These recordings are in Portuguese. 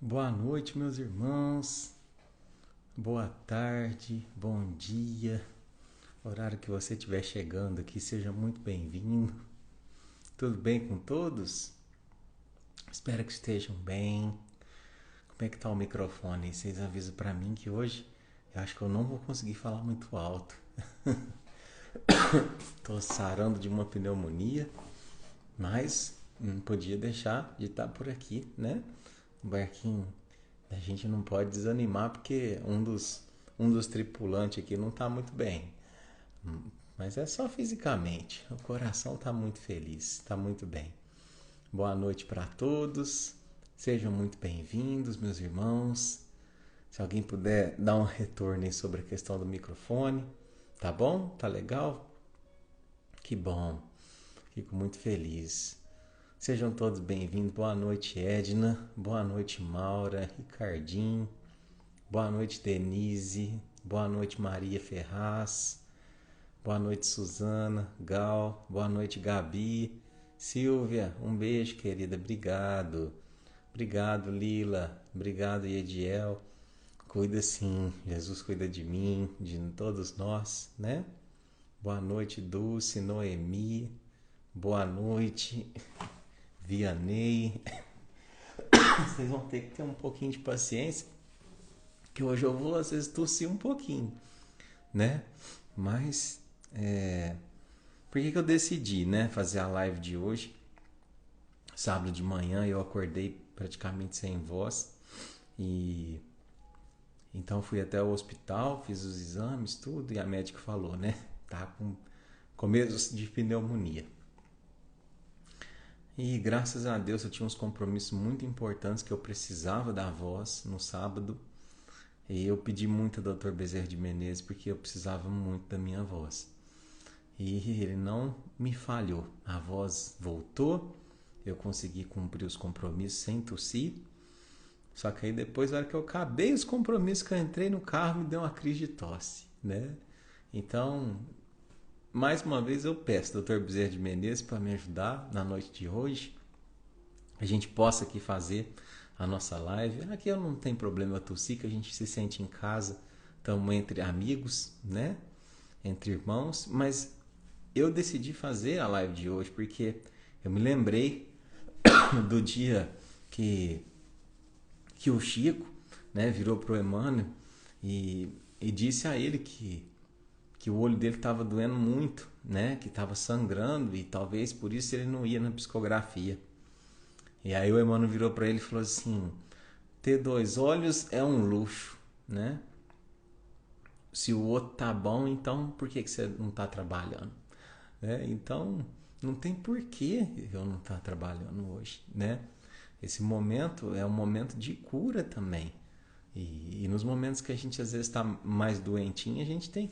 Boa noite, meus irmãos. Boa tarde, bom dia. Horário que você estiver chegando aqui, seja muito bem-vindo. Tudo bem com todos? Espero que estejam bem. Como é que tá o microfone? Vocês avisam para mim que hoje eu acho que eu não vou conseguir falar muito alto. Tô sarando de uma pneumonia, mas não podia deixar de estar por aqui, né? O barquinho. A gente não pode desanimar porque um dos tripulantes aqui não está muito bem. Mas é só fisicamente. O coração está muito feliz, está muito bem. Boa noite para todos. Sejam muito bem-vindos, meus irmãos. Se alguém puder dar um retorno aí sobre a questão do microfone, tá bom? Tá legal? Que bom. Fico muito feliz. Sejam todos bem-vindos. Boa noite, Edna. Boa noite, Maura, Ricardinho. Boa noite, Denise. Boa noite, Maria Ferraz. Boa noite, Suzana, Gal. Boa noite, Gabi. Silvia, um beijo, querida. Obrigado. Obrigado, Lila. Obrigado, Ediel. Cuida sim. Jesus cuida de mim, de todos nós, né? Boa noite, Dulce, Noemi. Boa noite, Vianney. Vocês vão ter que ter um pouquinho de paciência, que hoje eu vou às vezes tossir um pouquinho, né? Mas por que eu decidi, né, fazer a live de hoje? Sábado de manhã eu acordei praticamente sem voz e então fui até o hospital, fiz os exames, tudo, e a médica falou, né? Tá com começo de pneumonia. E graças a Deus eu tinha uns compromissos muito importantes que eu precisava da voz no sábado. E eu pedi muito ao Dr. Bezerra de Menezes porque eu precisava muito da minha voz. E ele não me falhou. A voz voltou, eu consegui cumprir os compromissos sem tossir. Só que aí depois, na hora que eu acabei os compromissos, que eu entrei no carro, me deu uma crise de tosse, né? Então, mais uma vez eu peço ao Dr. Bezerra de Menezes para me ajudar na noite de hoje. A gente possa aqui fazer a nossa live. Aqui eu não tenho problema tossir, que a gente se sente em casa, estamos entre amigos, né? Entre irmãos, mas eu decidi fazer a live de hoje porque eu me lembrei do dia que o Chico, né, virou pro Emmanuel e disse a ele que o olho dele estava doendo muito, né, que estava sangrando e talvez por isso ele não ia na psicografia. E aí o Emmanuel virou para ele e falou assim: ter dois olhos é um luxo, né? Se o outro tá bom, então por que você não está trabalhando? Então não tem porquê eu não estar trabalhando hoje, né? Esse momento é um momento de cura também. E nos momentos que a gente às vezes está mais doentinho, a gente tem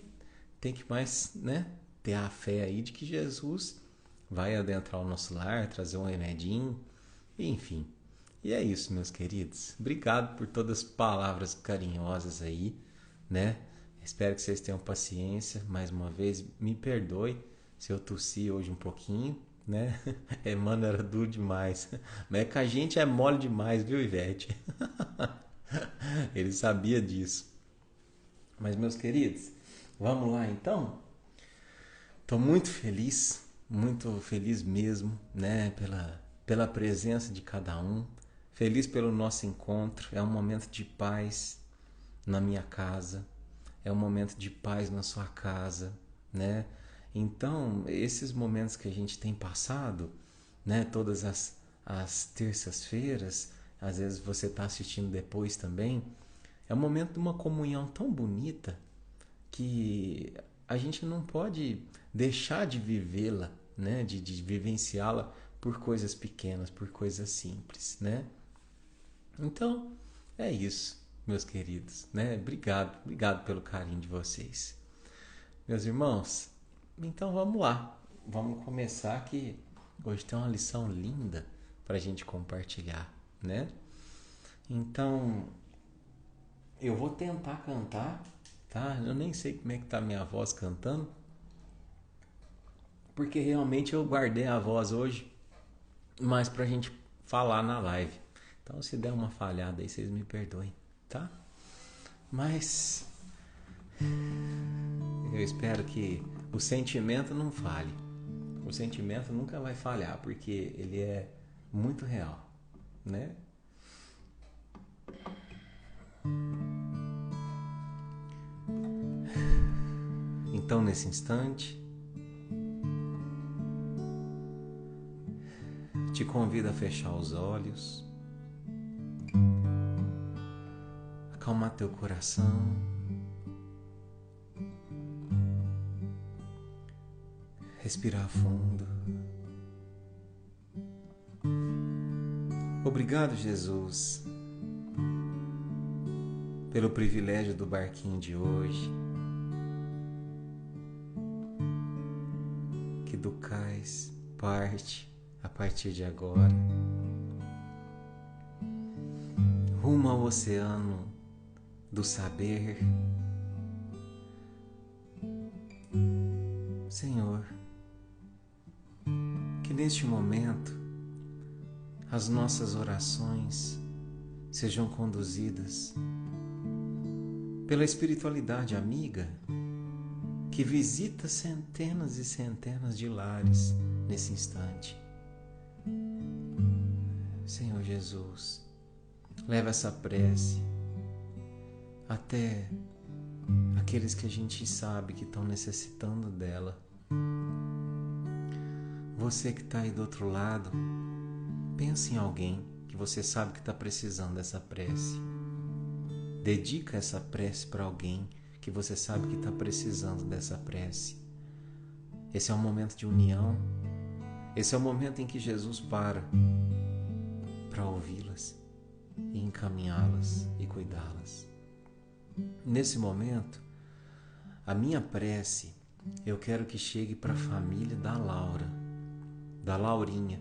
que mais, né, ter a fé aí de que Jesus vai adentrar o nosso lar, trazer um remedinho, enfim. E é isso, meus queridos. Obrigado por todas as palavras carinhosas aí, né? Espero que vocês tenham paciência. Mais uma vez, me perdoe se eu tossi hoje um pouquinho, né? Mano, era duro demais. Mas é que a gente é mole demais, viu, Ivete? Ele sabia disso. Mas, meus queridos, vamos lá então? Estou muito feliz mesmo, né? Pela presença de cada um. Feliz pelo nosso encontro. É um momento de paz na minha casa. É um momento de paz na sua casa, né? Então, esses momentos que a gente tem passado, né? Todas as terças-feiras, às vezes você está assistindo depois também, é um momento de uma comunhão tão bonita que a gente não pode deixar de vivê-la, né? De vivenciá-la por coisas pequenas, por coisas simples, né? Então, é isso, meus queridos, né? Obrigado pelo carinho de vocês. Meus irmãos, então vamos lá. Vamos começar que hoje tem uma lição linda para a gente compartilhar, né? Então, eu vou tentar cantar, tá? Eu nem sei como é que tá a minha voz cantando, porque realmente eu guardei a voz hoje mais pra gente falar na live. Então, se der uma falhada aí, vocês me perdoem, tá? Mas eu espero que o sentimento não falhe. O sentimento nunca vai falhar, porque ele é muito real, né? Então, nesse instante, te convido a fechar os olhos, acalmar teu coração, respirar fundo. Obrigado, Jesus, pelo privilégio do barquinho de hoje, que do cais parte a partir de agora, rumo ao oceano do saber. Senhor, que neste momento as nossas orações sejam conduzidas pela espiritualidade amiga que visita centenas e centenas de lares nesse instante. Senhor Jesus, leva essa prece até aqueles que a gente sabe que estão necessitando dela. Você que está aí do outro lado, pense em alguém que você sabe que está precisando dessa prece. Dedica essa prece para alguém que você sabe que está precisando dessa prece. Esse é um momento de união. Esse é o momento em que Jesus para ouvi-las e encaminhá-las e cuidá-las. Nesse momento, a minha prece, eu quero que chegue para a família da Laura, da Laurinha,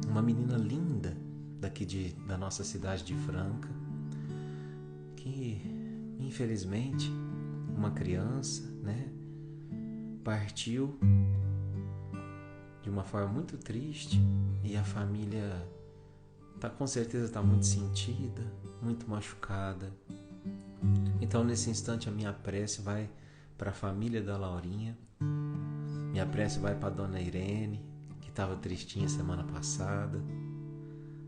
uma menina linda daqui da nossa cidade de Franca, que infelizmente uma criança, partiu de uma forma muito triste e a família com certeza está muito sentida, muito machucada. Então, nesse instante, a minha prece vai para a família da Laurinha, minha prece vai para a dona Irene, que estava tristinha semana passada,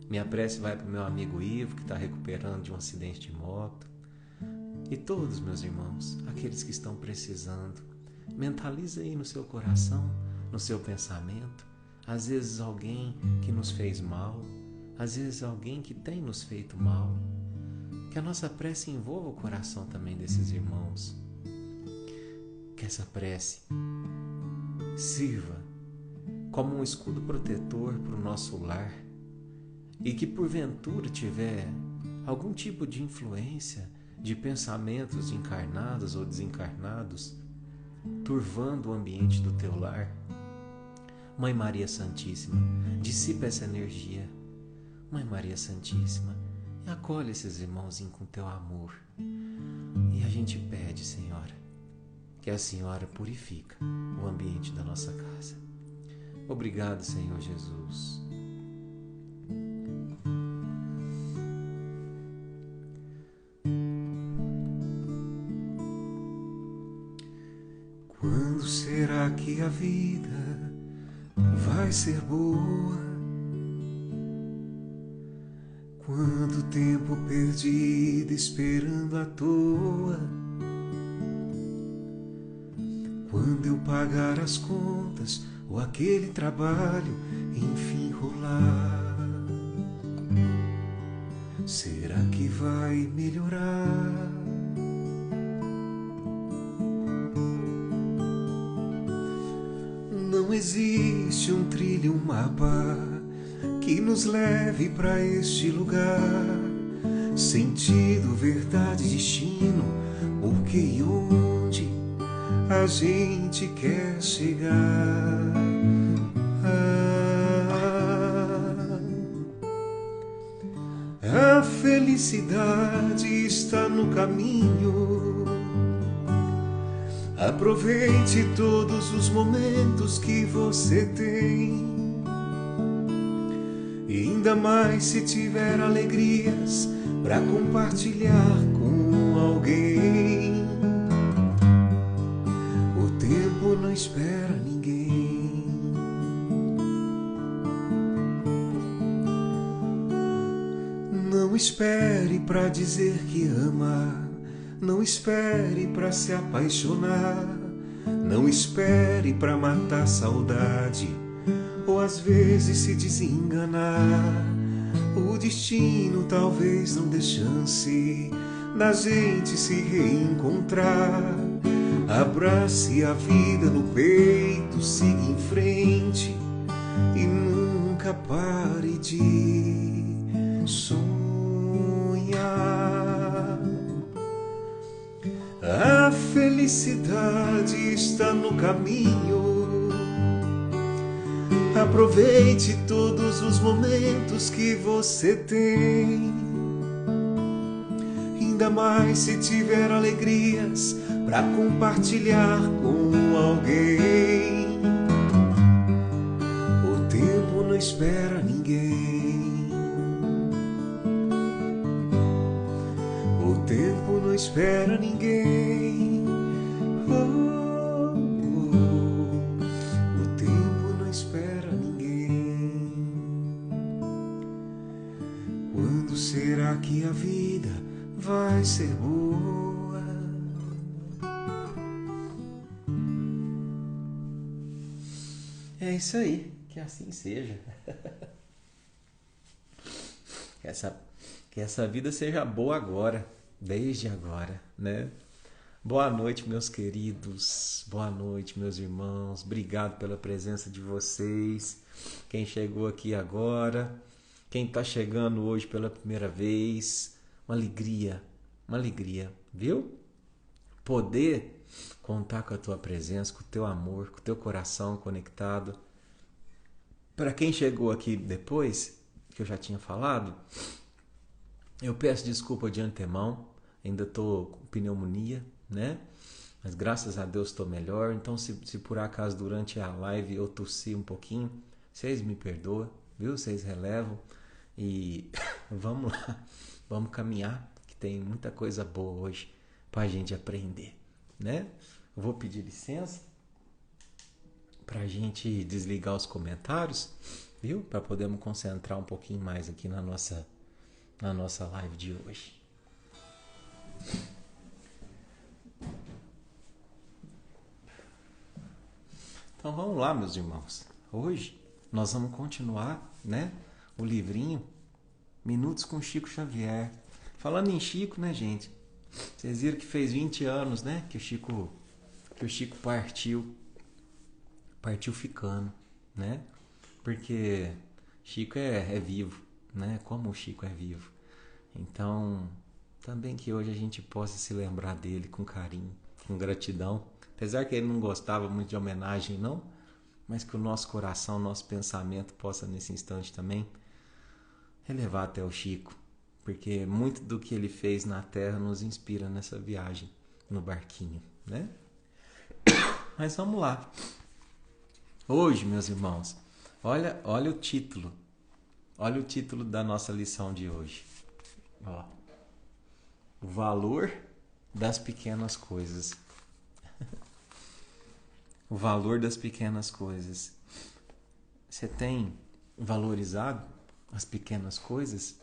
minha prece vai para o meu amigo Ivo, que está recuperando de um acidente de moto, e todos meus irmãos, aqueles que estão precisando. Mentaliza aí no seu coração, no seu pensamento, às vezes alguém que nos fez mal, às vezes alguém que tem nos feito mal. Que a nossa prece envolva o coração também desses irmãos. Que essa prece sirva como um escudo protetor para o nosso lar, e que porventura tiver algum tipo de influência de pensamentos encarnados ou desencarnados turvando o ambiente do teu lar, Mãe Maria Santíssima, dissipa essa energia. Mãe Maria Santíssima, acolhe esses irmãozinhos com teu amor. E a gente pede, Senhora, que a Senhora purifica o ambiente da nossa casa. Obrigado, Senhor Jesus. Quando será que a vida vai ser boa? Quanto tempo perdido esperando à toa? Quando eu pagar as contas ou aquele trabalho enfim rolar, será que vai melhorar? Não existe um trilho, um mapa que nos leve para este lugar. Sentido, verdade, destino, porque e onde a gente quer chegar. A felicidade está no caminho. Aproveite todos os momentos que você tem. Ainda mais se tiver alegrias para compartilhar com alguém. O tempo não espera ninguém. Não espere para dizer que ama. Não espere para se apaixonar. Não espere para matar a saudade, ou às vezes se desenganar. O destino talvez não dê chance da gente se reencontrar. Abrace a vida no peito, siga em frente e nunca pare de sonhar. A felicidade está no caminho. Aproveite todos os momentos que você tem. Ainda mais se tiver alegrias para compartilhar com alguém. O tempo não espera ninguém. O tempo não espera ninguém. O tempo não espera ninguém. Quando será que a vida vai ser boa? É isso aí, que assim seja. Que essa vida seja boa agora, desde agora, né? Boa noite, meus queridos. Boa noite, meus irmãos. Obrigado pela presença de vocês. Quem chegou aqui agora, quem está chegando hoje pela primeira vez, uma alegria, viu? Poder contar com a tua presença, com o teu amor, com o teu coração conectado. Para quem chegou aqui depois, que eu já tinha falado, eu peço desculpa de antemão, ainda estou com pneumonia, né? Mas graças a Deus estou melhor. Então se por acaso durante a live eu tossi um pouquinho, vocês me perdoam, viu? Vocês relevam e vamos lá, vamos caminhar, que tem muita coisa boa hoje para a gente aprender, né? Eu vou pedir licença para a gente desligar os comentários, viu? Para podermos concentrar um pouquinho mais aqui na nossa live de hoje. Então vamos lá, meus irmãos. Hoje nós vamos continuar, né, o livrinho Minutos com Chico Xavier. Falando em Chico, né, gente? Vocês viram que fez 20 anos, né, que o Chico partiu ficando, né? Porque Chico é vivo, né? Como o Chico é vivo. Então, também que hoje a gente possa se lembrar dele com carinho, com gratidão. Apesar que ele não gostava muito de homenagem, não, mas que o nosso coração, o nosso pensamento possa nesse instante também elevar até o Chico, porque muito do que ele fez na Terra nos inspira nessa viagem no barquinho, né? Mas vamos lá. Hoje, meus irmãos, olha o título. Olha o título da nossa lição de hoje. Ó, o valor das pequenas coisas. O valor das pequenas coisas. Você tem valorizado as pequenas coisas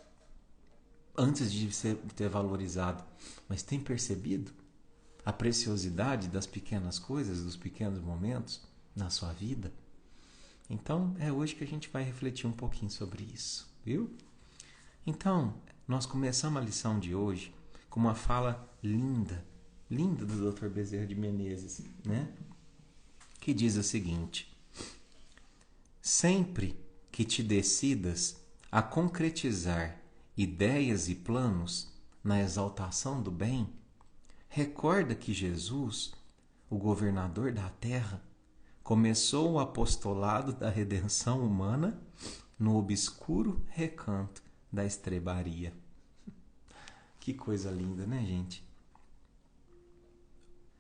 antes de você ter valorizado, mas tem percebido a preciosidade das pequenas coisas, dos pequenos momentos na sua vida? Então, é hoje que a gente vai refletir um pouquinho sobre isso, viu? Então, nós começamos a lição de hoje com uma fala linda do Dr. Bezerra de Menezes, né? Que diz o seguinte: sempre que te decidas a concretizar ideias e planos na exaltação do bem, recorda que Jesus, o governador da terra, começou o apostolado da redenção humana no obscuro recanto da estrebaria. Que coisa linda, né, gente?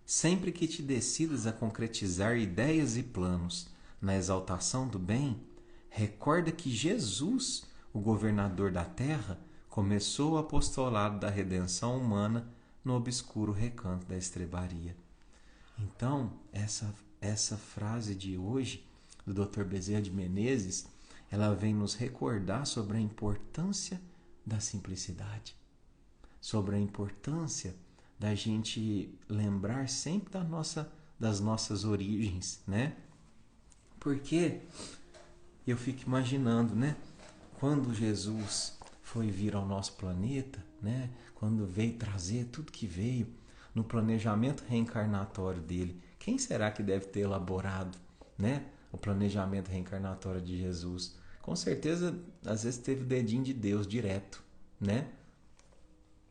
Sempre que te decidas a concretizar ideias e planos na exaltação do bem, recorda que Jesus, o governador da terra, começou o apostolado da redenção humana no obscuro recanto da estrebaria. Então, essa frase de hoje, do Dr. Bezerra de Menezes, ela vem nos recordar sobre a importância da simplicidade, sobre a importância da gente lembrar sempre das nossas origens, né? Porque eu fico imaginando, né? Quando Jesus foi vir ao nosso planeta, né? Quando veio trazer tudo que veio no planejamento reencarnatório dele, quem será que deve ter elaborado, né? O planejamento reencarnatório de Jesus? Com certeza, às vezes teve o dedinho de Deus direto, né?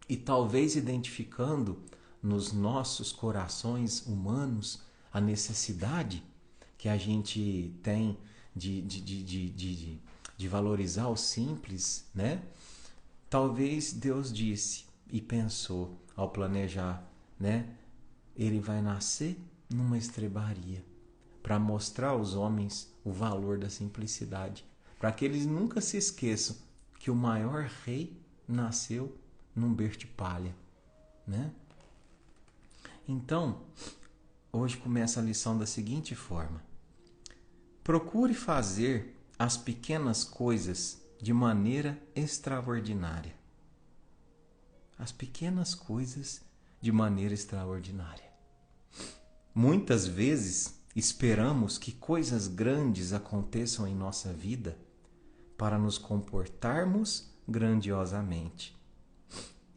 E talvez identificando nos nossos corações humanos a necessidade que a gente tem de valorizar o simples, né? Talvez Deus disse e pensou ao planejar, né? Ele vai nascer numa estrebaria para mostrar aos homens o valor da simplicidade, para que eles nunca se esqueçam que o maior rei nasceu num berço de palha, né? Então, hoje começa a lição da seguinte forma: procure fazer as pequenas coisas de maneira extraordinária. As pequenas coisas de maneira extraordinária. Muitas vezes esperamos que coisas grandes aconteçam em nossa vida para nos comportarmos grandiosamente.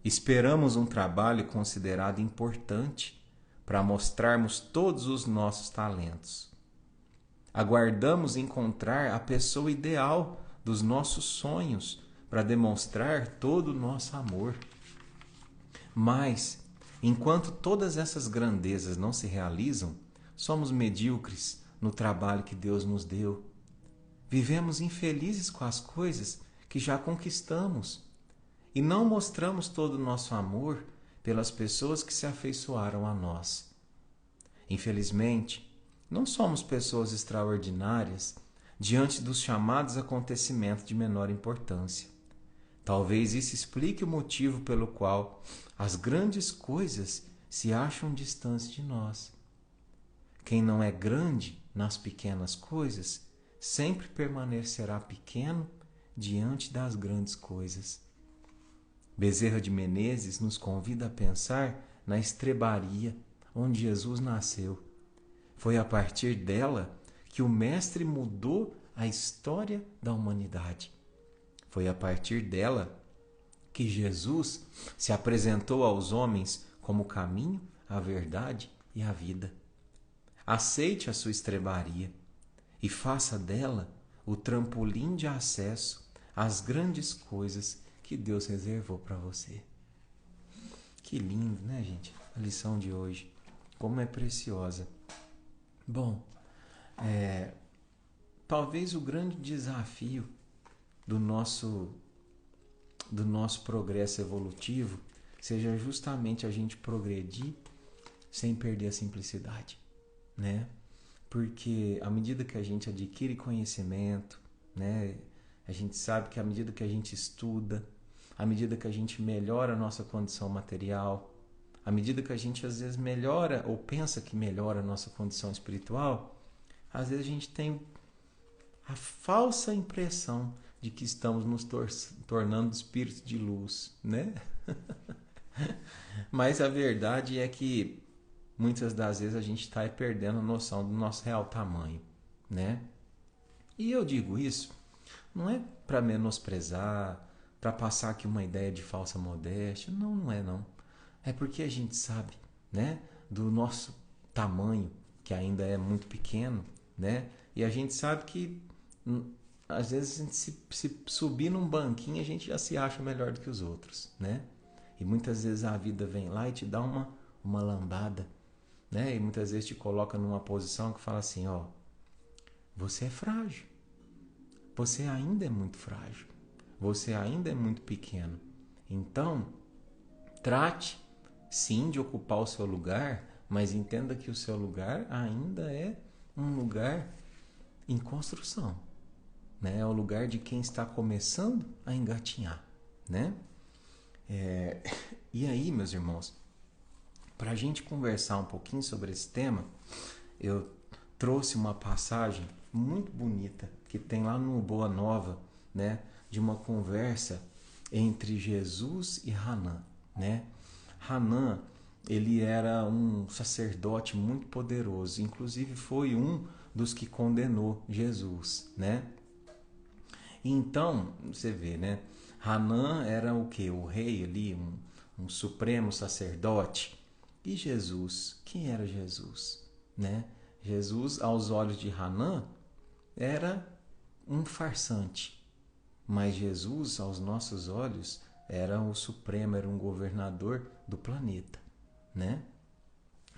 Esperamos um trabalho considerado importante para mostrarmos todos os nossos talentos. Aguardamos encontrar a pessoa ideal dos nossos sonhos para demonstrar todo o nosso amor. Mas, enquanto todas essas grandezas não se realizam, somos medíocres no trabalho que Deus nos deu. Vivemos infelizes com as coisas que já conquistamos e não mostramos todo o nosso amor pelas pessoas que se afeiçoaram a nós. Infelizmente, não somos pessoas extraordinárias diante dos chamados acontecimentos de menor importância. Talvez isso explique o motivo pelo qual as grandes coisas se acham distantes de nós. Quem não é grande nas pequenas coisas sempre permanecerá pequeno diante das grandes coisas. Bezerra de Menezes nos convida a pensar na estrebaria onde Jesus nasceu. Foi a partir dela que o Mestre mudou a história da humanidade. Foi a partir dela que Jesus se apresentou aos homens como o caminho, a verdade e a vida. Aceite a sua estrebaria e faça dela o trampolim de acesso às grandes coisas que Deus reservou para você. Que lindo, né, gente? A lição de hoje. Como é preciosa. Bom, talvez o grande desafio do nosso progresso evolutivo seja justamente a gente progredir sem perder a simplicidade, né? Porque à medida que a gente adquire conhecimento, né, a gente sabe que à medida que a gente estuda, à medida que a gente melhora a nossa condição material, à medida que a gente às vezes melhora ou pensa que melhora a nossa condição espiritual, às vezes a gente tem a falsa impressão de que estamos nos tornando espíritos de luz, né? Mas a verdade é que muitas das vezes a gente está perdendo a noção do nosso real tamanho, né? E eu digo isso não é para menosprezar, para passar aqui uma ideia de falsa modéstia, não é não. É porque a gente sabe, né, do nosso tamanho, que ainda é muito pequeno, né? E a gente sabe que às vezes a gente se subir num banquinho a gente já se acha melhor do que os outros, né? E muitas vezes a vida vem lá e te dá uma lambada, né? E muitas vezes te coloca numa posição que fala assim, ó, você é frágil. Você ainda é muito frágil. Você ainda é muito pequeno. Então, trate sim de ocupar o seu lugar, mas entenda que o seu lugar ainda é um lugar em construção. né? É o lugar de quem está começando a engatinhar, né? E aí, meus irmãos, para a gente conversar um pouquinho sobre esse tema, eu trouxe uma passagem muito bonita que tem lá no Boa Nova, né? De uma conversa entre Jesus e Hanã, né? Hanã, ele era um sacerdote muito poderoso, inclusive foi um dos que condenou Jesus, né? Então, você vê, né? Hanã era o quê? O rei ali, um supremo sacerdote. E Jesus? Quem era Jesus? Né? Jesus, aos olhos de Hanã, era um farsante. Mas Jesus, aos nossos olhos, era o supremo, era um governador do planeta, né?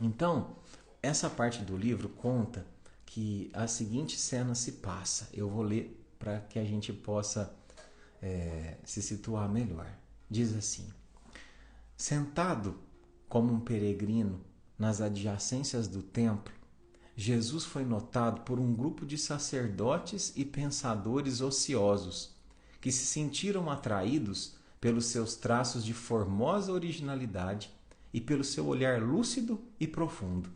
Então, essa parte do livro conta que a seguinte cena se passa. Eu vou ler para que a gente possa se situar melhor. Diz assim: sentado como um peregrino nas adjacências do templo, Jesus foi notado por um grupo de sacerdotes e pensadores ociosos que se sentiram atraídos pelos seus traços de formosa originalidade e pelo seu olhar lúcido e profundo.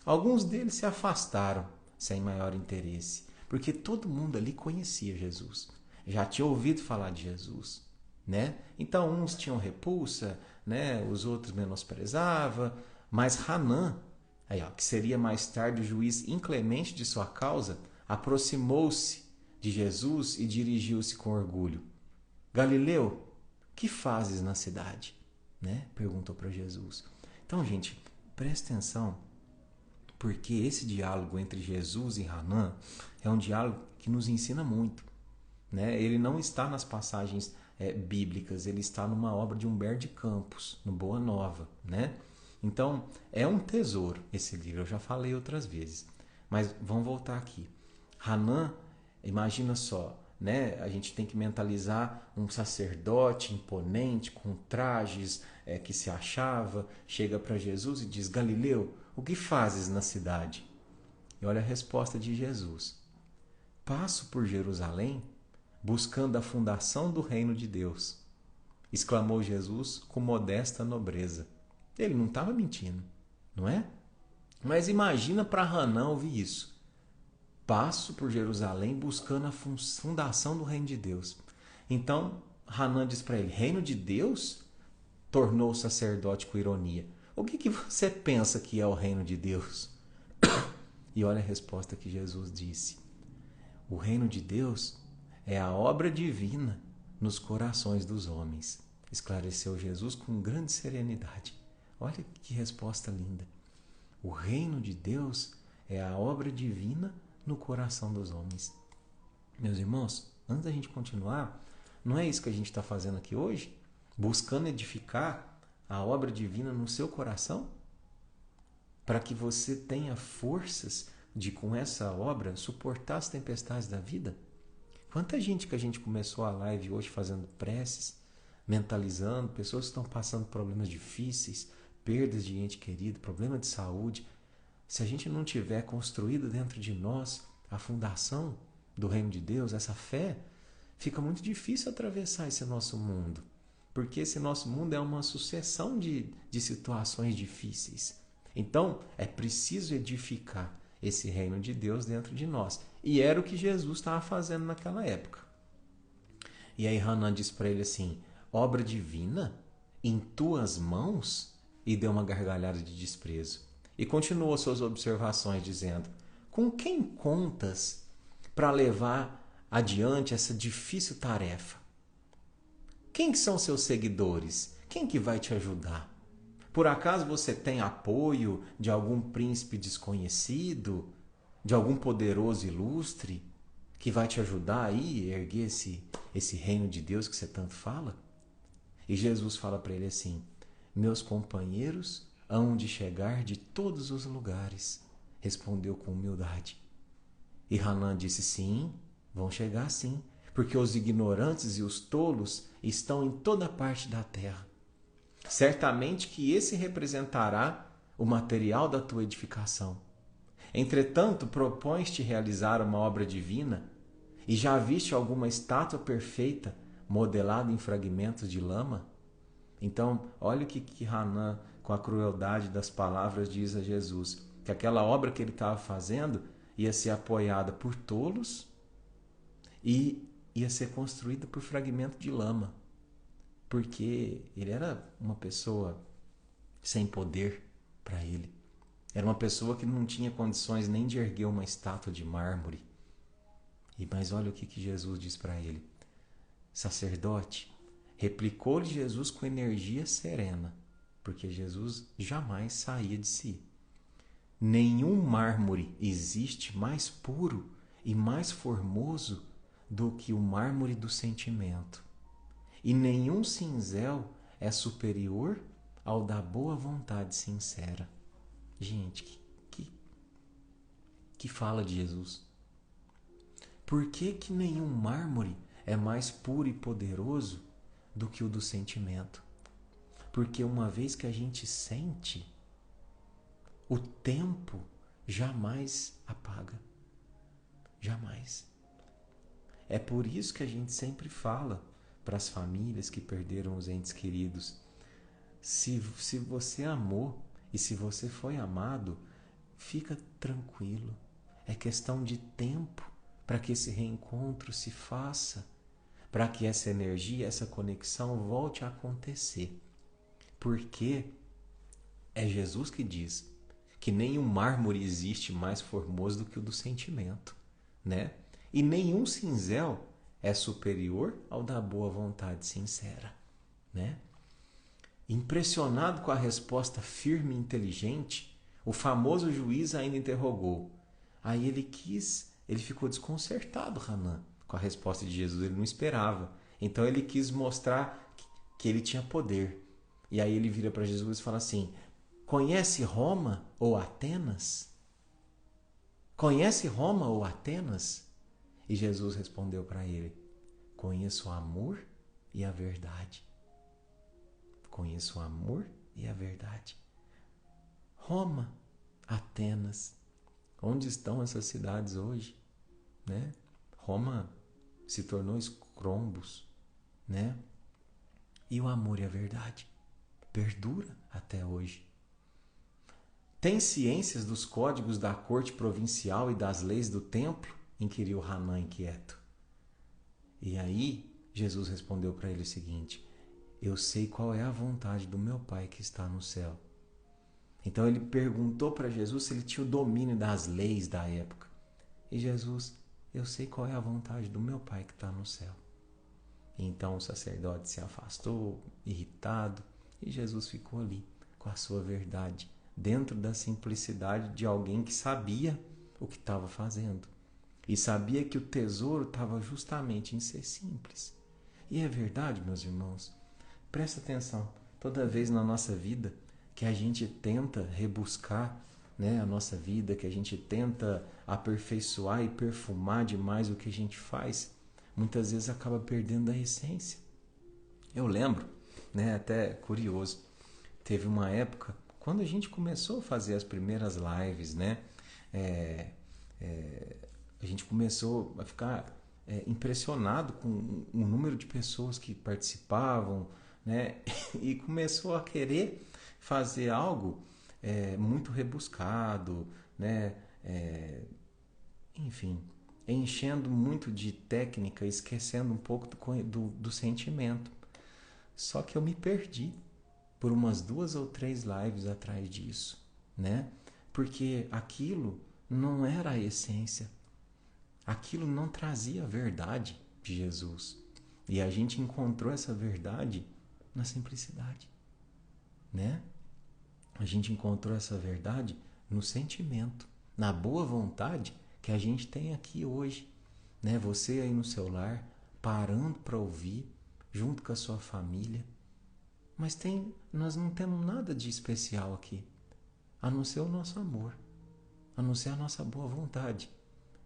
Alguns deles se afastaram sem maior interesse, porque todo mundo ali conhecia Jesus, já tinha ouvido falar de Jesus, né? Então uns tinham repulsa, né? Os outros menosprezavam, mas Hanã, que seria mais tarde o juiz inclemente de sua causa, aproximou-se de Jesus e dirigiu-se com orgulho. Galileu, que fazes na cidade? Né? Perguntou para Jesus. Então, gente, presta atenção, porque esse diálogo entre Jesus e Hanã é um diálogo que nos ensina muito, né? Ele não está nas passagens bíblicas, ele está numa obra de Humberto de Campos, no Boa Nova, né? Então, é um tesouro esse livro, eu já falei outras vezes. Mas vamos voltar aqui. Hanã, imagina só, né? A gente tem que mentalizar um sacerdote imponente, com trajes que se achava, chega para Jesus e diz: Galileu, o que fazes na cidade? E olha a resposta de Jesus: passo por Jerusalém buscando a fundação do reino de Deus, exclamou Jesus com modesta nobreza. Ele não estava mentindo, não é? Mas imagina para Hanã ouvir isso. Passo por Jerusalém buscando a fundação do reino de Deus. Então Hanã diz para ele: reino de Deus? Tornou o sacerdote com ironia. O que você pensa que é o reino de Deus? E olha a resposta que Jesus disse: o reino de Deus é a obra divina nos corações dos homens, esclareceu Jesus com grande serenidade. Olha que resposta linda. O reino de Deus é a obra divina no coração dos homens. Meus irmãos, antes da gente continuar, não é isso que a gente está fazendo aqui hoje? Buscando edificar a obra divina no seu coração? Para que você tenha forças de, com essa obra, suportar as tempestades da vida? Quanta gente que a gente começou a live hoje fazendo preces, mentalizando, pessoas que estão passando problemas difíceis, perdas de ente querido, problema de saúde. Se a gente não tiver construído dentro de nós a fundação do reino de Deus, essa fé, fica muito difícil atravessar esse nosso mundo. Porque esse nosso mundo é uma sucessão de situações difíceis. Então, é preciso edificar esse reino de Deus dentro de nós. E era o que Jesus estava fazendo naquela época. E aí Hanã disse para ele assim: obra divina em tuas mãos? E deu uma gargalhada de desprezo. E continuou suas observações dizendo: com quem contas para levar adiante essa difícil tarefa? Quem que são seus seguidores? Quem que vai te ajudar? Por acaso você tem apoio de algum príncipe desconhecido? De algum poderoso ilustre? Que vai te ajudar aí a erguer esse reino de Deus que você tanto fala? E Jesus fala para ele assim: meus companheiros hão de chegar de todos os lugares, respondeu com humildade. E Hanã disse: sim, vão chegar sim, porque os ignorantes e os tolos estão em toda parte da terra. Certamente que esse representará o material da tua edificação. Entretanto, propões-te realizar uma obra divina E já viste alguma estátua perfeita modelada em fragmentos de lama? Então, olha o que Hanan, com a crueldade das palavras, diz a Jesus. Que aquela obra que ele estava fazendo ia ser apoiada por tolos e ia ser construída por fragmento de lama. Porque ele era uma pessoa sem poder para ele. Era uma pessoa que não tinha condições nem de erguer uma estátua de mármore. Mas olha o que Jesus diz para ele. Sacerdote, replicou-lhe Jesus com energia serena, porque Jesus jamais saía de si. Nenhum mármore existe mais puro e mais formoso do que o mármore do sentimento. E nenhum cinzel é superior ao da boa vontade sincera. Gente, que fala de Jesus. Por que nenhum mármore é mais puro e poderoso do que o do sentimento? Porque uma vez que a gente sente, o tempo jamais apaga. Jamais. É por isso que a gente sempre fala para as famílias que perderam os entes queridos. Se você amou e se você foi amado, fica tranquilo. É questão de tempo para que esse reencontro se faça, para que essa energia, essa conexão volte a acontecer. Porque é Jesus que diz que nenhum mármore existe mais formoso do que o do sentimento, né? E nenhum cinzel é superior ao da boa vontade sincera, né? Impressionado com a resposta firme e inteligente, o famoso juiz ainda interrogou. Aí ele ficou desconcertado, Hanan, com a resposta de Jesus. Ele não esperava. Então ele quis mostrar que ele tinha poder. E aí ele vira para Jesus e fala assim: conhece Roma ou Atenas? Conhece Roma ou Atenas? E Jesus respondeu para ele: conheço o amor e a verdade. Conheço o amor e a verdade. Roma, Atenas, onde estão essas cidades hoje? Né? Roma se tornou escrombos, né? E o amor e a verdade perdura até hoje. Tem ciências dos códigos da corte provincial e das leis do templo? Inquiriu Hanan inquieto. E aí Jesus respondeu para ele o seguinte: eu sei qual é a vontade do meu Pai que está no céu. Então ele perguntou para Jesus se ele tinha o domínio das leis da época. E Jesus: eu sei qual é a vontade do meu Pai que está no céu. Então o sacerdote se afastou, irritado, e Jesus ficou ali com a sua verdade, dentro da simplicidade de alguém que sabia o que estava fazendo. E sabia que o tesouro estava justamente em ser simples. E é verdade, meus irmãos. Presta atenção. Toda vez na nossa vida que a gente tenta rebuscar, né, a nossa vida, que a gente tenta aperfeiçoar e perfumar demais o que a gente faz, muitas vezes acaba perdendo a essência. Eu lembro, né, até curioso, teve uma época, quando a gente começou a fazer as primeiras lives, né, a gente começou a ficar impressionado com o número de pessoas que participavam, né, e começou a querer fazer algo muito rebuscado, né, enfim, enchendo muito de técnica, esquecendo um pouco do sentimento. Só que eu me perdi por umas 2 ou 3 lives atrás disso, né? Porque aquilo não era a essência. Aquilo não trazia a verdade de Jesus. E a gente encontrou essa verdade na simplicidade, né? A gente encontrou essa verdade no sentimento, na boa vontade que a gente tem aqui hoje, né? Você aí no seu lar, parando para ouvir, junto com a sua família. Mas nós não temos nada de especial aqui, a não ser o nosso amor, a não ser a nossa boa vontade,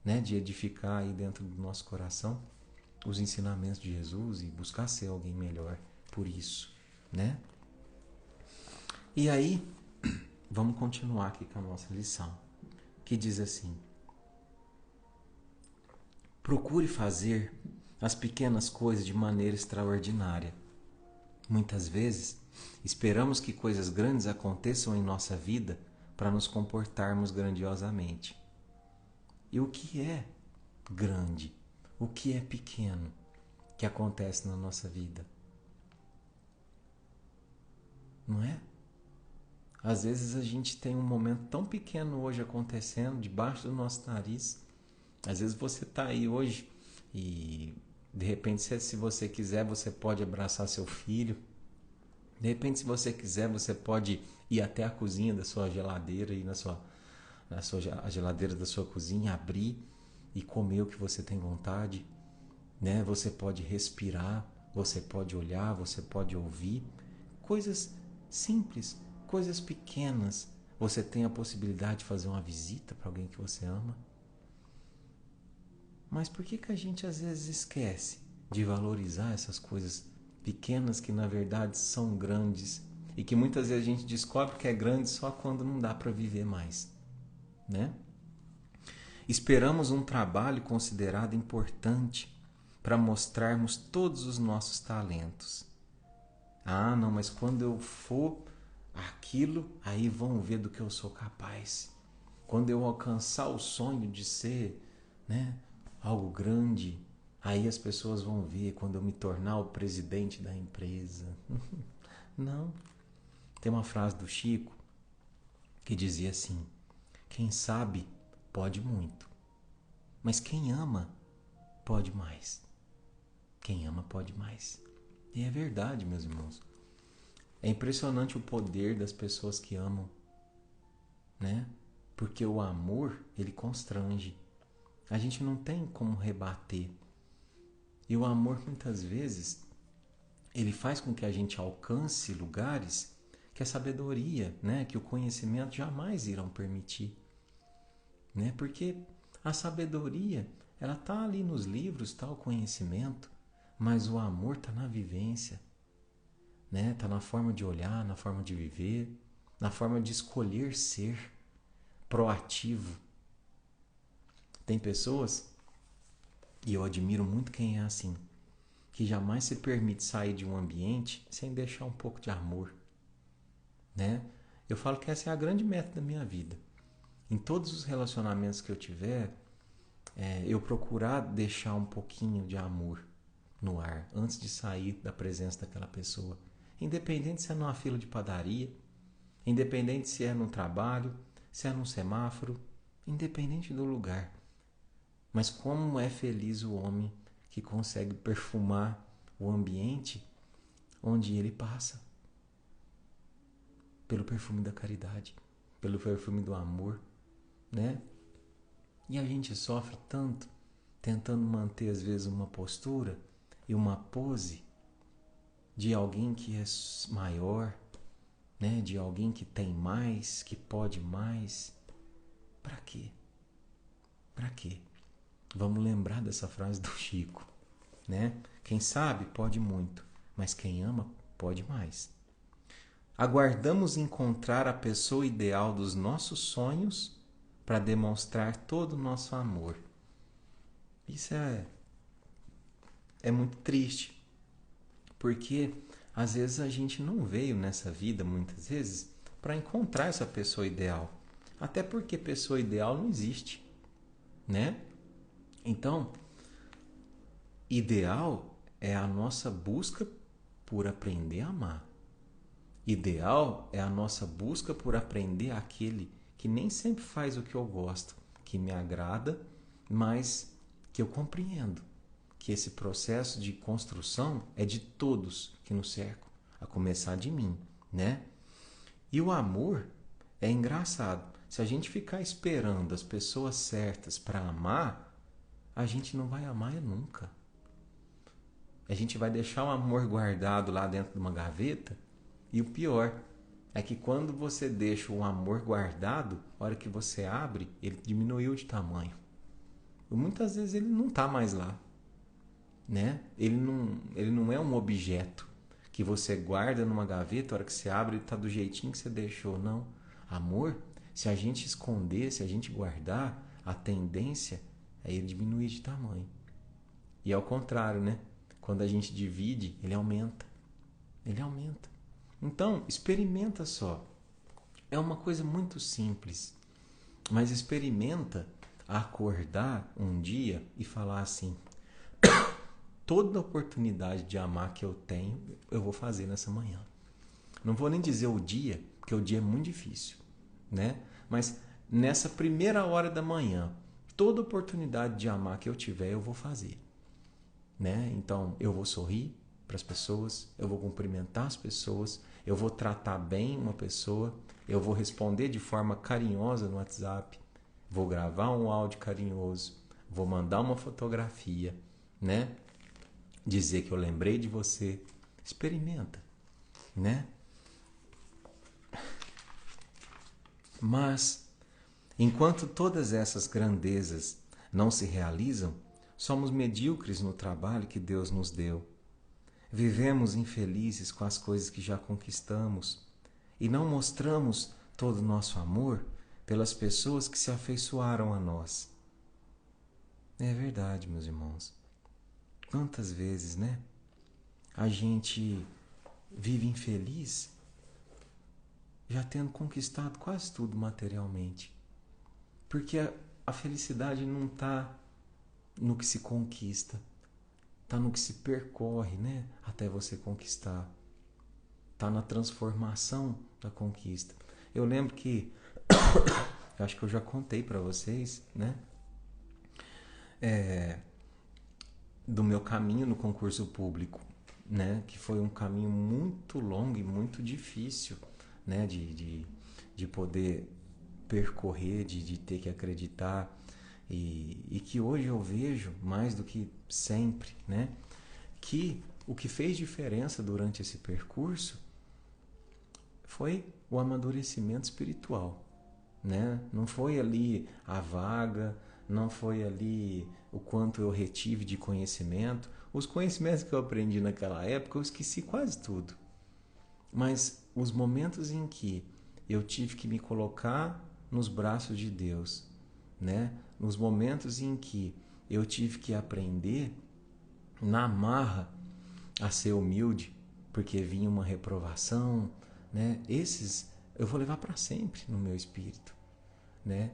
né? De edificar aí dentro do nosso coração os ensinamentos de Jesus e buscar ser alguém melhor por isso, né? E aí, vamos continuar aqui com a nossa lição, que diz assim: Procure fazer as pequenas coisas de maneira extraordinária. Muitas vezes, esperamos que coisas grandes aconteçam em nossa vida para nos comportarmos grandiosamente. E o que é grande? O que é pequeno que acontece na nossa vida? Não é? Às vezes a gente tem um momento tão pequeno hoje acontecendo debaixo do nosso nariz. Às vezes você está aí hoje e de repente, se você quiser, você pode abraçar seu filho. De repente, se você quiser, você pode ir até a cozinha da sua geladeira e a geladeira da sua cozinha, abrir e comer o que você tem vontade, né? Você pode respirar, você pode olhar, você pode ouvir. Coisas simples, coisas pequenas. Você tem a possibilidade de fazer uma visita para alguém que você ama. Mas por que a gente às vezes esquece de valorizar essas coisas pequenas que na verdade são grandes e que muitas vezes a gente descobre que é grande só quando não dá para viver mais, né? Esperamos um trabalho considerado importante para mostrarmos todos os nossos talentos. Ah, não, mas quando eu for aquilo, aí vão ver do que eu sou capaz. Quando eu alcançar o sonho de ser, né, algo grande, aí as pessoas vão ver quando eu me tornar o presidente da empresa. Não. Tem uma frase do Chico que dizia assim: quem sabe pode muito, mas quem ama pode mais. Quem ama pode mais. E é verdade, meus irmãos. É impressionante o poder das pessoas que amam, né? Porque o amor, ele constrange. A gente não tem como rebater. E o amor, muitas vezes, ele faz com que a gente alcance lugares que a sabedoria, né, que o conhecimento jamais irão permitir, né? Porque a sabedoria, ela tá ali nos livros, tá o conhecimento, mas o amor tá na vivência, né? Tá na forma de olhar, na forma de viver, na forma de escolher ser proativo. Tem pessoas, e eu admiro muito quem é assim, que jamais se permite sair de um ambiente sem deixar um pouco de amor, né? Eu falo que essa é a grande meta da minha vida. Em todos os relacionamentos que eu tiver, eu procurar deixar um pouquinho de amor no ar antes de sair da presença daquela pessoa. Independente se é numa fila de padaria, independente se é no trabalho, se é num semáforo, independente do lugar. Mas como é feliz o homem que consegue perfumar o ambiente onde ele passa. Pelo perfume da caridade, pelo perfume do amor, né? E a gente sofre tanto tentando manter às vezes uma postura e uma pose de alguém que é maior, né? De alguém que tem mais, que pode mais. Para quê? Para quê? Vamos lembrar dessa frase do Chico, né? Quem sabe pode muito, mas quem ama pode mais. Aguardamos encontrar a pessoa ideal dos nossos sonhos para demonstrar todo o nosso amor. Isso é muito triste, porque às vezes a gente não veio nessa vida, muitas vezes, para encontrar essa pessoa ideal. Até porque pessoa ideal não existe, né? Então, ideal é a nossa busca por aprender a amar. Ideal é a nossa busca por aprender aquele que nem sempre faz o que eu gosto, que me agrada, mas que eu compreendo que esse processo de construção é de todos que nos cercam, a começar de mim, né? E o amor é engraçado. Se a gente ficar esperando as pessoas certas para amar, a gente não vai amar nunca. A gente vai deixar o amor guardado lá dentro de uma gaveta. E o pior é que quando você deixa o amor guardado, a hora que você abre, ele diminuiu de tamanho. E muitas vezes ele não está mais lá, né? Ele não é um objeto que você guarda numa gaveta, a hora que você abre, ele está do jeitinho que você deixou. Não. Amor, se a gente esconder, se a gente guardar, a tendência é ele diminuir de tamanho. E ao contrário, né? Quando a gente divide, ele aumenta. Ele aumenta. Então, experimenta só. É uma coisa muito simples, mas experimenta acordar um dia e falar assim: toda oportunidade de amar que eu tenho, eu vou fazer nessa manhã. Não vou nem dizer o dia, porque o dia é muito difícil, né? Mas nessa primeira hora da manhã, toda oportunidade de amar que eu tiver, eu vou fazer, né? Então, eu vou sorrir para as pessoas, eu vou cumprimentar as pessoas, eu vou tratar bem uma pessoa, eu vou responder de forma carinhosa no WhatsApp, vou gravar um áudio carinhoso, vou mandar uma fotografia, né? Dizer que eu lembrei de você. Experimenta, né? Mas, enquanto todas essas grandezas não se realizam, somos medíocres no trabalho que Deus nos deu. Vivemos infelizes com as coisas que já conquistamos e não mostramos todo o nosso amor pelas pessoas que se afeiçoaram a nós. É verdade, meus irmãos. Quantas vezes, né? A gente vive infeliz já tendo conquistado quase tudo materialmente. Porque a felicidade não está no que se conquista, está no que se percorre, né? Até você conquistar. Está na transformação da conquista. Eu lembro que, acho que eu já contei para vocês, né? Do meu caminho no concurso público, né? Que foi um caminho muito longo e muito difícil, né? De poder percorrer, de ter que acreditar, e que hoje eu vejo mais do que sempre, né? Que o que fez diferença durante esse percurso foi o amadurecimento espiritual, né? Não foi ali a vaga, não foi ali o quanto eu retive de conhecimento. Os conhecimentos que eu aprendi naquela época, eu esqueci quase tudo. Mas os momentos em que eu tive que me colocar nos braços de Deus, né? Nos momentos em que eu tive que aprender na marra a ser humilde, porque vinha uma reprovação, né? Esses eu vou levar para sempre no meu espírito, né?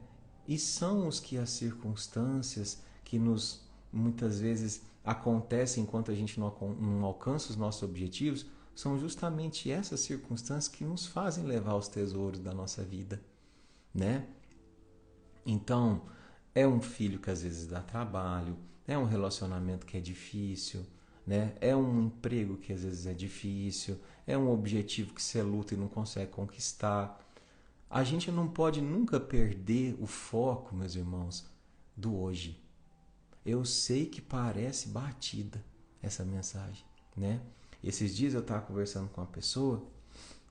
E são os que as circunstâncias que nos muitas vezes acontecem enquanto a gente não alcança os nossos objetivos, são justamente essas circunstâncias que nos fazem levar os tesouros da nossa vida, né? Então, é um filho que às vezes dá trabalho, é um relacionamento que é difícil, né? É um emprego que às vezes é difícil, é um objetivo que você luta e não consegue conquistar. A gente não pode nunca perder o foco, meus irmãos, do hoje. Eu sei que parece batida essa mensagem, né? Esses dias eu estava conversando com uma pessoa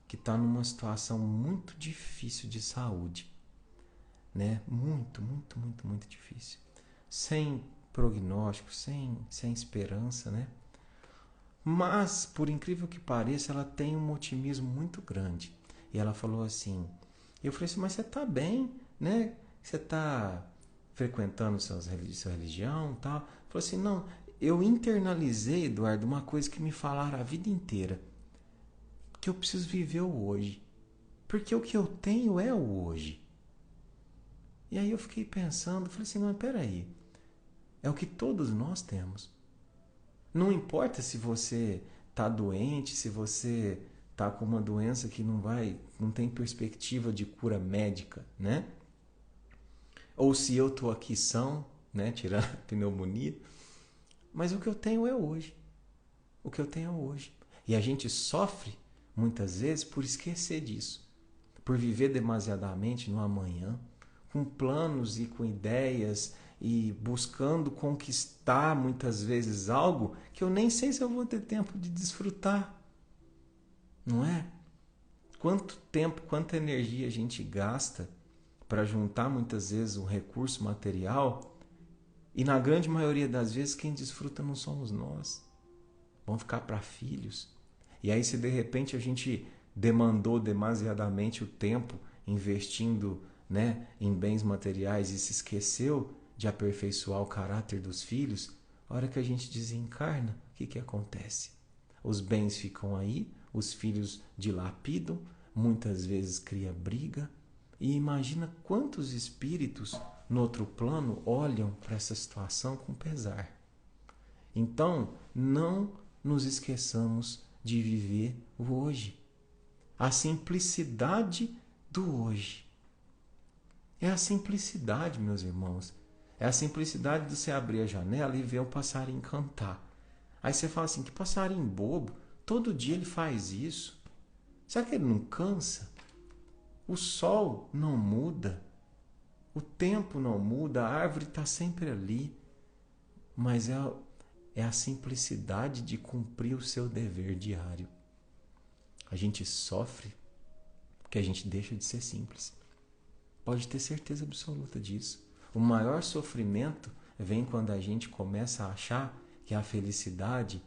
que está numa situação muito difícil de saúde, né? Muito, muito, muito, muito difícil. Sem prognóstico, sem esperança, né? Mas, por incrível que pareça, ela tem um otimismo muito grande. E ela falou assim, eu falei assim, mas você está bem, né? Você está frequentando sua religião e tal? Falou assim, não, eu internalizei, Eduardo, uma coisa que me falaram a vida inteira. Que eu preciso viver o hoje. Porque o que eu tenho é o hoje. E aí eu fiquei pensando, falei assim, mas peraí, é o que todos nós temos. Não importa se você está doente, se você está com uma doença que não tem perspectiva de cura médica, né? Ou se eu estou aqui são, né, tirando a pneumonia, mas o que eu tenho é hoje. O que eu tenho é hoje. E a gente sofre muitas vezes por esquecer disso, por viver demasiadamente no amanhã, com planos e com ideias e buscando conquistar muitas vezes algo que eu nem sei se eu vou ter tempo de desfrutar. Não é? Quanto tempo, quanta energia a gente gasta para juntar muitas vezes um recurso material e na grande maioria das vezes quem desfruta não somos nós. Vão ficar para filhos. E aí se de repente a gente demandou demasiadamente o tempo investindo, né, em bens materiais e se esqueceu de aperfeiçoar o caráter dos filhos, a hora que a gente desencarna, o que acontece? Os bens ficam aí, os filhos dilapidam, muitas vezes cria briga. E imagina quantos espíritos no outro plano olham para essa situação com pesar. Então, não nos esqueçamos de viver o hoje. A simplicidade do hoje. É a simplicidade, meus irmãos. É a simplicidade de você abrir a janela e ver o passarinho cantar. Aí você fala assim, que passarinho bobo, todo dia ele faz isso. Será que ele não cansa? O sol não muda, o tempo não muda, a árvore está sempre ali. Mas é a simplicidade de cumprir o seu dever diário. A gente sofre porque a gente deixa de ser simples. Pode ter certeza absoluta disso. O maior sofrimento vem quando a gente começa a achar que a felicidade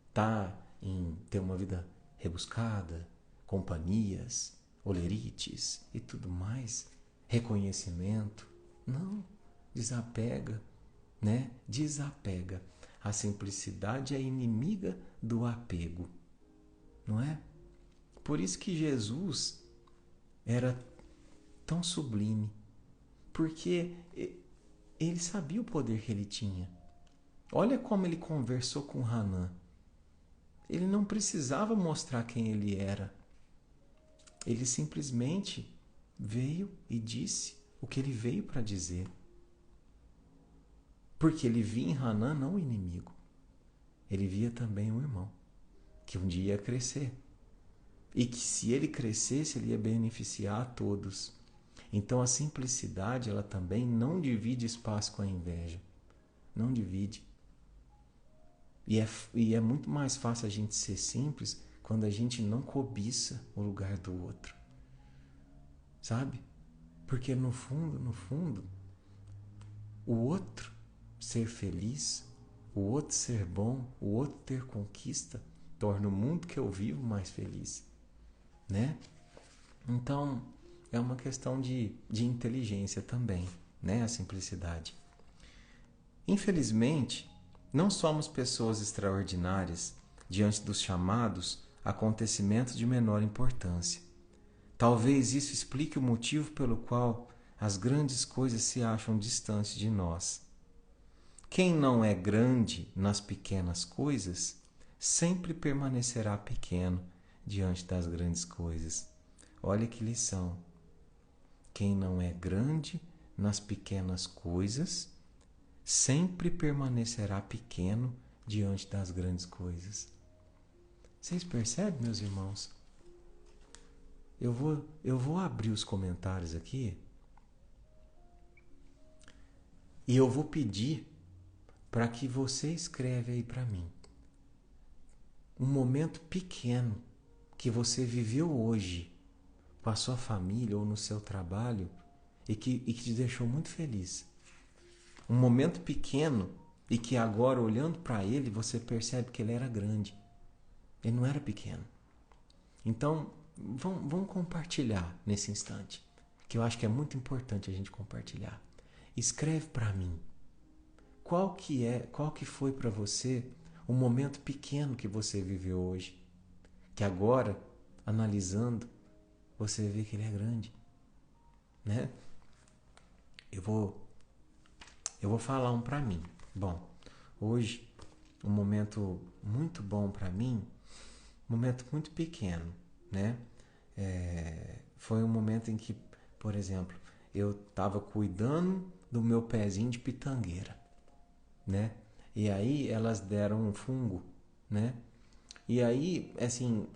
está em ter uma vida rebuscada, companhias, olerites e tudo mais, reconhecimento. Não, desapega, né? Desapega. A simplicidade é inimiga do apego, não é? Por isso que Jesus era tão sublime, porque ele sabia o poder que ele tinha. Olha como ele conversou com Hanan. Ele não precisava mostrar quem ele era. Ele simplesmente veio e disse o que ele veio para dizer. Porque ele via em Hanan não o inimigo. Ele via também um irmão, que um dia ia crescer. E que se ele crescesse, ele ia beneficiar a todos. Então a simplicidade, ela também não divide espaço com a inveja. Não divide. E é muito mais fácil a gente ser simples quando a gente não cobiça o lugar do outro. Sabe? Porque no fundo, o outro ser feliz, o outro ser bom, o outro ter conquista, torna o mundo que eu vivo mais feliz. Né? Então, é uma questão de inteligência também, né? A simplicidade. Infelizmente, não somos pessoas extraordinárias diante dos chamados acontecimentos de menor importância. Talvez isso explique o motivo pelo qual as grandes coisas se acham distantes de nós. Quem não é grande nas pequenas coisas, sempre permanecerá pequeno diante das grandes coisas. Olha que lição. Quem não é grande nas pequenas coisas, sempre permanecerá pequeno diante das grandes coisas. Vocês percebem, meus irmãos? Eu vou abrir os comentários aqui e eu vou pedir para que você escreva aí para mim um momento pequeno que você viveu hoje com a sua família ou no seu trabalho e que te deixou muito feliz. Um momento pequeno e que agora, olhando para ele, você percebe que ele era grande. Ele não era pequeno. Então, vamos compartilhar nesse instante, que eu acho que é muito importante a gente compartilhar. Escreve para mim. Qual que foi para você o momento pequeno que você viveu hoje? Que agora, analisando, você vê que ele é grande, né? Eu vou falar um para mim. Bom, hoje um momento muito bom para mim, um momento muito pequeno, né? Foi um momento em que, por exemplo, eu estava cuidando do meu pezinho de pitangueira, né? E aí elas deram um fungo, né? E aí, assim,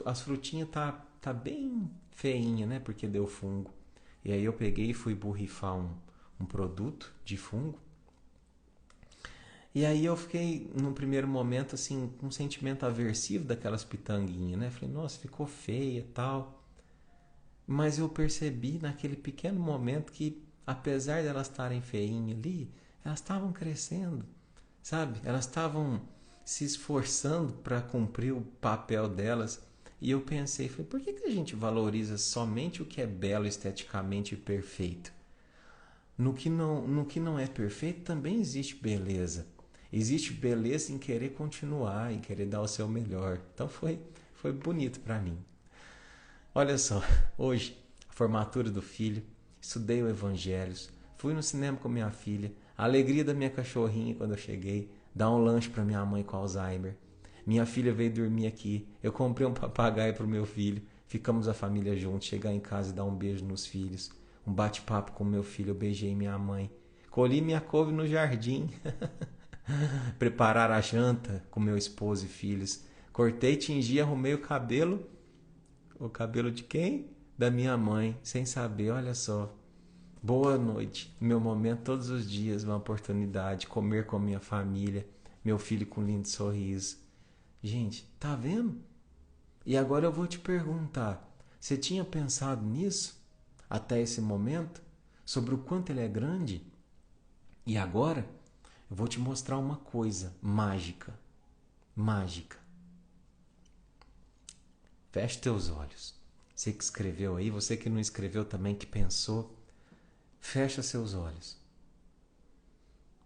as frutinhas tá bem feinha, né? Porque deu fungo. E aí eu peguei e fui borrifar um produto de fungo. E aí eu fiquei, num primeiro momento, assim, com um sentimento aversivo daquelas pitanguinhas, né? Falei, nossa, ficou feia e tal. Mas eu percebi naquele pequeno momento que, apesar de elas estarem feinhas ali, elas estavam crescendo, sabe? Elas estavam se esforçando para cumprir o papel delas. E eu pensei, por que a gente valoriza somente o que é belo esteticamente e perfeito? No que não é perfeito também existe beleza. Existe beleza em querer continuar, em querer dar o seu melhor. Então foi bonito para mim. Olha só, hoje, a formatura do filho, estudei o Evangelho, fui no cinema com minha filha, a alegria da minha cachorrinha quando eu cheguei, dar um lanche para minha mãe com Alzheimer. Minha filha veio dormir aqui, eu comprei um papagaio para o meu filho, ficamos a família juntos, chegar em casa e dar um beijo nos filhos, um bate-papo com meu filho, eu beijei minha mãe, colhi minha couve no jardim, preparar a janta com meu esposo e filhos, cortei, tingi, arrumei o cabelo de quem? Da minha mãe, sem saber, olha só. Boa noite, meu momento todos os dias, uma oportunidade, comer com a minha família, meu filho com um lindo sorriso. Gente, tá vendo? E agora eu vou te perguntar, você tinha pensado nisso até esse momento? Sobre o quanto ele é grande? E agora eu vou te mostrar uma coisa mágica. Mágica. Feche teus olhos. Você que escreveu aí, você que não escreveu também, que pensou, fecha seus olhos.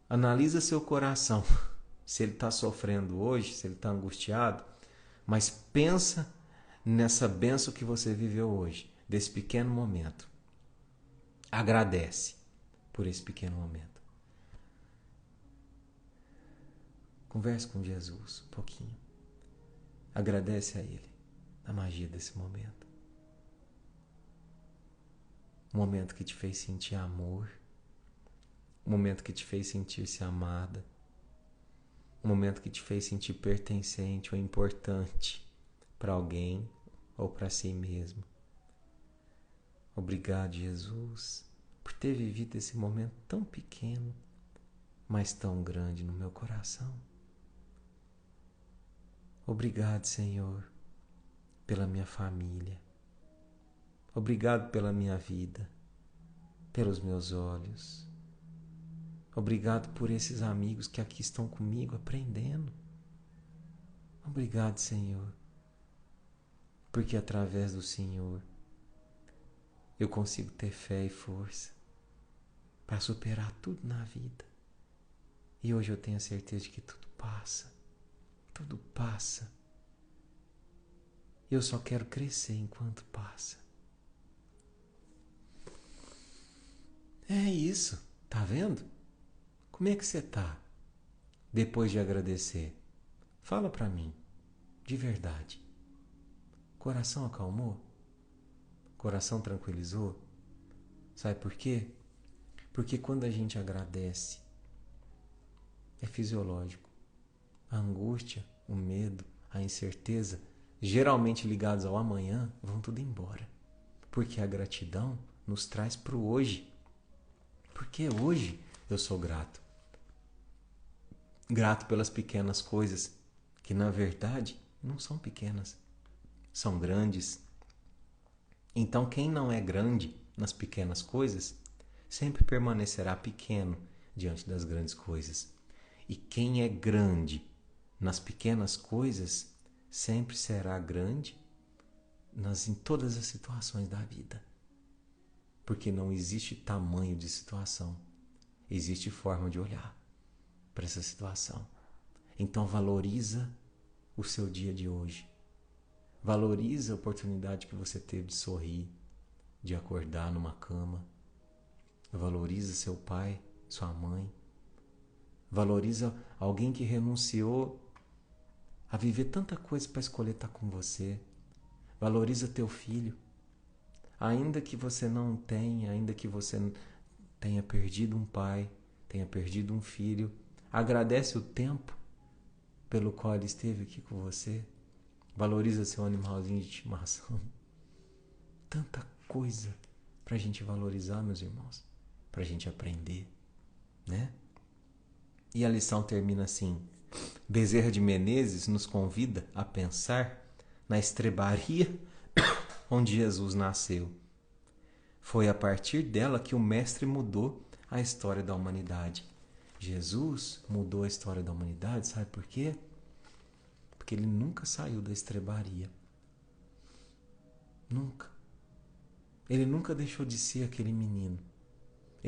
Analisa seu coração. Se ele está sofrendo hoje, se ele está angustiado, mas pensa nessa bênção que você viveu hoje, desse pequeno momento. Agradece por esse pequeno momento. Converse com Jesus um pouquinho. Agradece a Ele a magia desse momento. Um momento que te fez sentir amor. Um momento que te fez sentir-se amada. Um momento que te fez sentir pertencente ou importante para alguém ou para si mesmo. Obrigado, Jesus, por ter vivido esse momento tão pequeno, mas tão grande no meu coração. Obrigado, Senhor, pela minha família. Obrigado pela minha vida, pelos meus olhos. Obrigado por esses amigos que aqui estão comigo aprendendo. Obrigado, Senhor, porque através do Senhor eu consigo ter fé e força para superar tudo na vida. E hoje eu tenho a certeza de que tudo passa. Tudo passa. Eu só quero crescer enquanto passa. É isso, tá vendo? Como é que você tá? Depois de agradecer, fala pra mim, de verdade. Coração acalmou? Coração tranquilizou? Sabe por quê? Porque quando a gente agradece, é fisiológico. A angústia, o medo, a incerteza, geralmente ligados ao amanhã, vão tudo embora. Porque a gratidão nos traz pro hoje. Porque hoje eu sou grato. Grato pelas pequenas coisas, que na verdade não são pequenas, são grandes. Então quem não é grande nas pequenas coisas, sempre permanecerá pequeno diante das grandes coisas. E quem é grande nas pequenas coisas, sempre será grande em todas as situações da vida. Porque não existe tamanho de situação, existe forma de olhar para essa situação. Então valoriza o seu dia de hoje. Valoriza a oportunidade que você teve de sorrir, de acordar numa cama. Valoriza seu pai, sua mãe. Valoriza alguém que renunciou a viver tanta coisa para escolher estar com você. Valoriza teu filho. Ainda que você não tenha, ainda que você tenha perdido um pai, tenha perdido um filho, agradece o tempo pelo qual ele esteve aqui com você. Valoriza seu animalzinho de estimação. Tanta coisa para a gente valorizar, meus irmãos, para a gente aprender, né? E a lição termina assim: Bezerra de Menezes nos convida a pensar na estrebaria onde Jesus nasceu. Foi a partir dela que o Mestre mudou a história da humanidade. Jesus mudou a história da humanidade, sabe por quê? Porque ele nunca saiu da estrebaria. Nunca. Ele nunca deixou de ser aquele menino.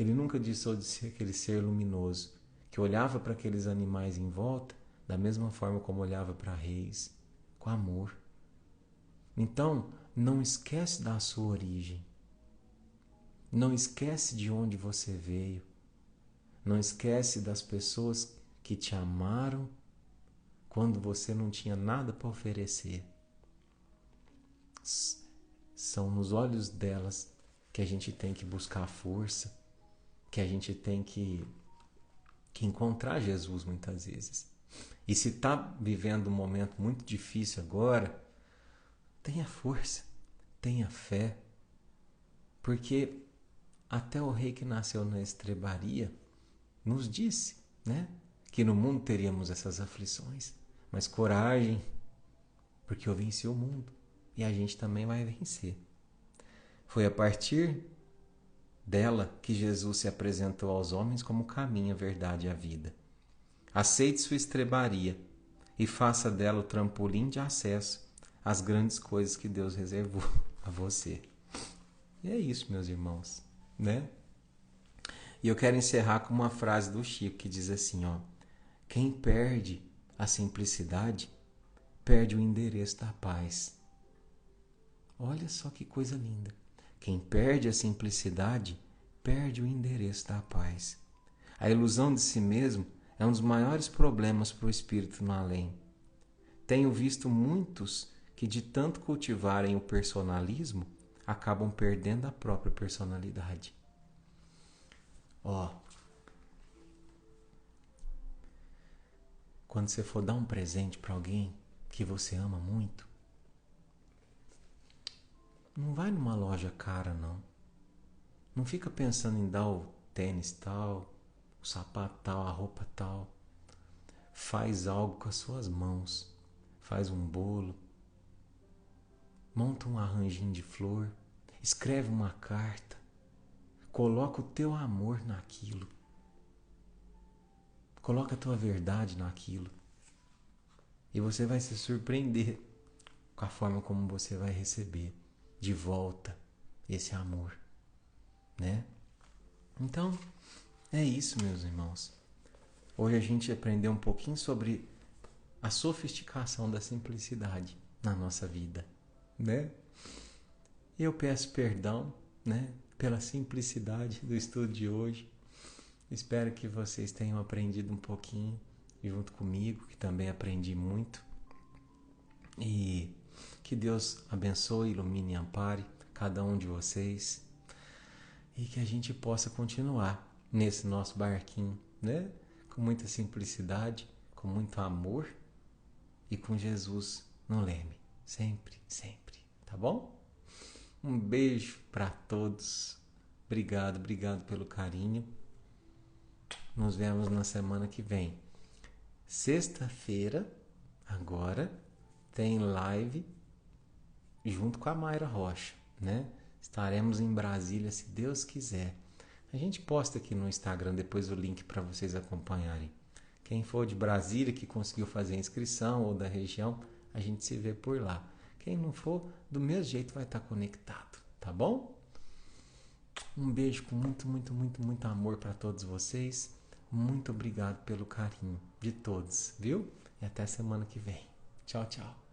Ele nunca deixou de ser aquele ser luminoso, que olhava para aqueles animais em volta da mesma forma como olhava para reis, com amor. Então, não esquece da sua origem. Não esquece de onde você veio. Não esquece das pessoas que te amaram quando você não tinha nada para oferecer. São nos olhos delas que a gente tem que buscar força, que a gente tem que encontrar Jesus muitas vezes. E se está vivendo um momento muito difícil agora, tenha força, tenha fé, porque até o rei que nasceu na estrebaria nos disse, né, que no mundo teríamos essas aflições, mas coragem, porque eu venci o mundo e a gente também vai vencer. Foi a partir dela que Jesus se apresentou aos homens como o caminho, a verdade e a vida. Aceite sua estrebaria e faça dela o trampolim de acesso às grandes coisas que Deus reservou a você. E é isso, meus irmãos, né? E eu quero encerrar com uma frase do Chico que diz assim, ó: quem perde a simplicidade perde o endereço da paz. Olha só que coisa linda. Quem perde a simplicidade perde o endereço da paz. A ilusão de si mesmo é um dos maiores problemas para o espírito no além. Tenho visto muitos que, de tanto cultivarem o personalismo, acabam perdendo a própria personalidade. Ó, quando você for dar um presente para alguém que você ama muito, não vai numa loja cara, não. Não fica pensando em dar o tênis tal, o sapato tal, a roupa tal. Faz algo com as suas mãos. Faz um bolo. Monta um arranjinho de flor. Escreve uma carta. Coloca o teu amor naquilo. Coloca a tua verdade naquilo. E você vai se surpreender com a forma como você vai receber de volta esse amor, né? Então, é isso, meus irmãos. Hoje a gente aprendeu um pouquinho sobre a sofisticação da simplicidade na nossa vida, né? Eu peço perdão, né, pela simplicidade do estudo de hoje. Espero que vocês tenham aprendido um pouquinho junto comigo, que também aprendi muito. E que Deus abençoe, ilumine e ampare cada um de vocês. E que a gente possa continuar nesse nosso barquinho, né? Com muita simplicidade, com muito amor e com Jesus no leme. Sempre, sempre. Tá bom? Um beijo para todos. Obrigado pelo carinho. Nos vemos na semana que vem. Sexta-feira, agora, tem live junto com a Mayra Rocha, né? Estaremos em Brasília, se Deus quiser. A gente posta aqui no Instagram depois o link para vocês acompanharem. Quem for de Brasília, que conseguiu fazer a inscrição ou da região, a gente se vê por lá. Quem não for, do mesmo jeito vai estar conectado, tá bom? Um beijo com muito amor para todos vocês. Muito obrigado pelo carinho de todos, viu? E até semana que vem. Tchau, tchau.